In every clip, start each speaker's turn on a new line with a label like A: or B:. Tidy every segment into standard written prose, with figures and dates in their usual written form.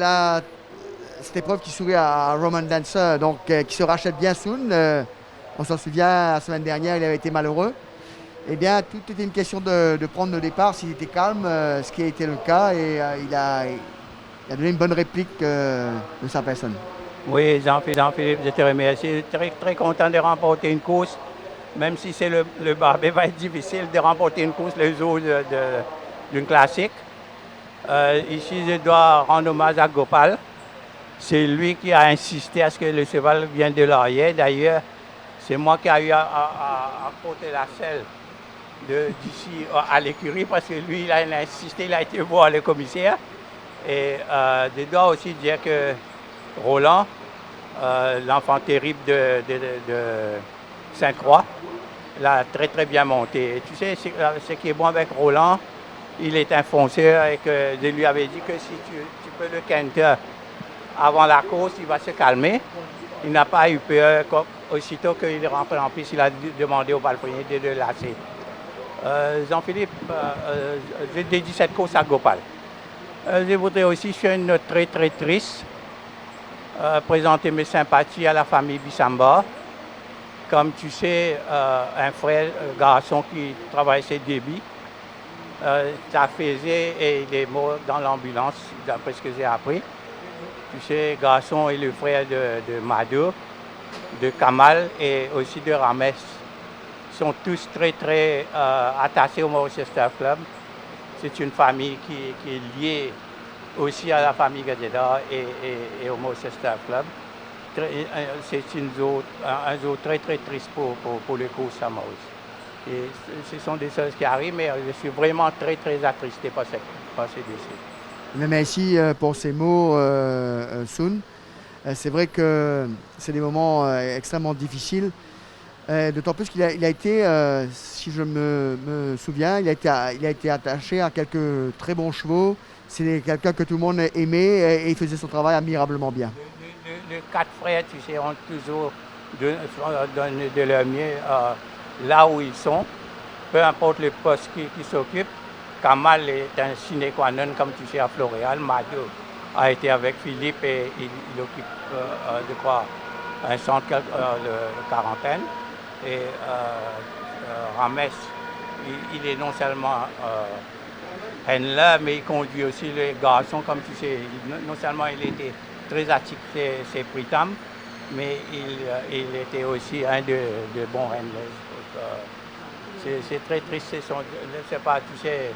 A: Là, cette épreuve qui sourit à Roman Dancer, donc qui se rachète bien soon. On s'en souvient, la semaine dernière, il avait été malheureux. Eh bien, tout était une question de prendre le départ s'il était calme, ce qui a été le cas, et il a donné une bonne réplique de sa personne.
B: Oui, Jean-Philippe, je te remercie. Très, très content de remporter une course, même si c'est le barbet va être difficile de remporter une course le jour d'une classique. Ici, je dois rendre hommage à Gopal. C'est lui qui a insisté à ce que le cheval vienne de l'arrière. D'ailleurs, c'est moi qui ai eu à porter la selle d'ici à l'écurie parce que lui, il a insisté, il a été voir le commissaire. Et je dois aussi dire que Roland, l'enfant terrible de Sainte-Croix, l'a très très bien monté. Et tu sais, ce qui est bon avec Roland, il est un fonceur et que je lui avais dit que si tu peux le quinter avant la course, il va se calmer. Il n'a pas eu peur. Aussitôt qu'il est rentré en piste, il a demandé au palefrenier de le lasser. Jean-Philippe, je dédie cette course à Gopal. Je voudrais aussi sur une note très très triste présenter mes sympathies à la famille Bissamba. Comme tu sais, un frère, un garçon qui travaille ses débits, ça faisait et il est mort dans l'ambulance, d'après ce que j'ai appris. Tu sais, garçon est le frère de Mado, de Kamal et aussi de Rames. Ils sont tous très très attachés au Worcester Club. C'est une famille qui est liée aussi à la famille Gadeda et au Worcester Club. C'est un jour très très triste pour le cours Samos. Et ce sont des choses qui arrivent, mais je suis vraiment très très attristé par ces décès.
A: Même ici, pour ces mots, Soon, c'est vrai que c'est des moments extrêmement difficiles. D'autant plus qu'il a été, si je me souviens, il a été attaché à quelques très bons chevaux. C'est quelqu'un que tout le monde aimait et il faisait son travail admirablement bien.
B: Les quatre frères, tu sais, ont toujours donné de leur mieux là où ils sont, peu importe le poste qu'ils s'occupent. Kamal est un sine qua non, comme tu sais, à Floréal. Mado a été avec Philippe et il occupe, je crois, un centre de quarantaine. Et Rames, il est non seulement handler, mais il conduit aussi les garçons, comme tu sais. Non seulement il était très attiré, c'est Pritam, mais il était aussi un de bons handlers. C'est très triste, je ne sais pas, tu sais,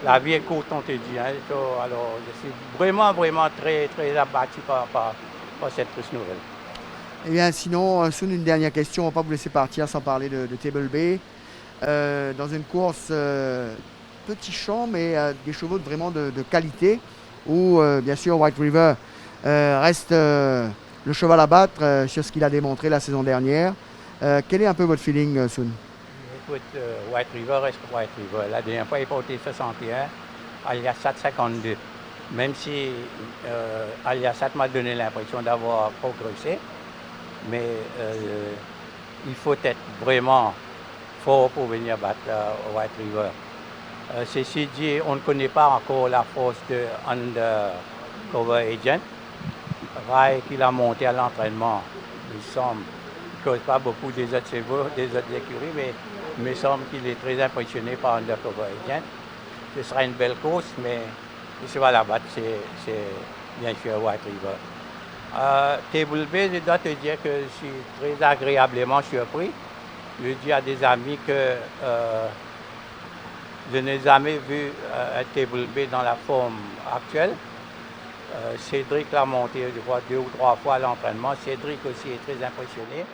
B: la vie est courte, on te dit. Hein, alors, je suis vraiment, vraiment très, très abattu par cette triste nouvelle.
A: Eh bien, sinon, Soon, une dernière question. On ne va pas vous laisser partir sans parler de Table Bay. Dans une course petit champ, mais des chevaux vraiment de qualité, où bien sûr White River reste le cheval à battre sur ce qu'il a démontré la saison dernière. Quel est un peu votre feeling, Soon?
B: Écoute, White River reste White River. La dernière fois, il portait 61, Aliasat 52. Même si Aliasat m'a donné l'impression d'avoir progressé, mais il faut être vraiment fort pour venir battre White River. Ceci dit, on ne connaît pas encore la force de Undercover Agent. Rai qu'il a monté à l'entraînement, il semble, il ne cause pas beaucoup des autres chevaux, des autres écuries, mais il me semble qu'il est très impressionné par Undercover Agent. Ce sera une belle course, mais le cheval à battre, c'est bien sûr White River. Table B, je dois te dire que je suis très agréablement surpris. Je dis à des amis que je n'ai jamais vu un Table B dans la forme actuelle. Cédric l'a monté, je crois, 2 ou 3 fois à l'entraînement. Cédric aussi est très impressionné.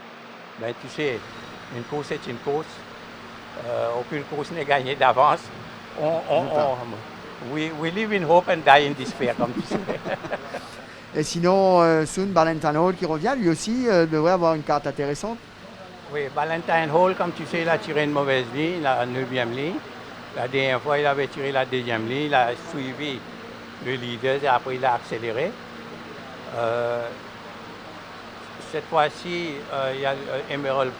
B: Ben, tu sais, une course est une course. Aucune course n'est gagnée d'avance. We live in hope and die in despair, comme tu sais.
A: Et sinon, Soon, Valentine Hall qui revient, lui aussi devrait avoir une carte intéressante.
B: Oui, Valentine Hall, comme tu sais, il a tiré une mauvaise ligne, la 9e ligne. La dernière fois, il avait tiré la 2e ligne, il a suivi le leader et après il a accéléré. Cette fois-ci, il y a Emerald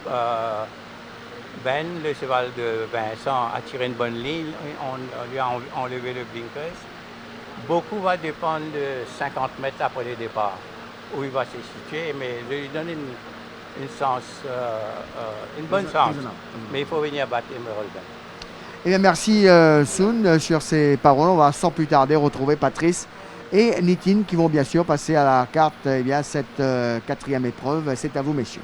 B: Ben, le cheval de Vincent, a tiré une bonne ligne. On lui a enlevé le blinkers. Beaucoup va dépendre de 50 mètres après le départ, où il va se situer, mais je lui donne une bonne chance. Mais il faut venir battre Emerald.
A: Eh bien, merci Sun sur ces paroles. On va sans plus tarder retrouver Patrice et Nitin qui vont bien sûr passer à la carte cette quatrième épreuve. C'est à vous, messieurs.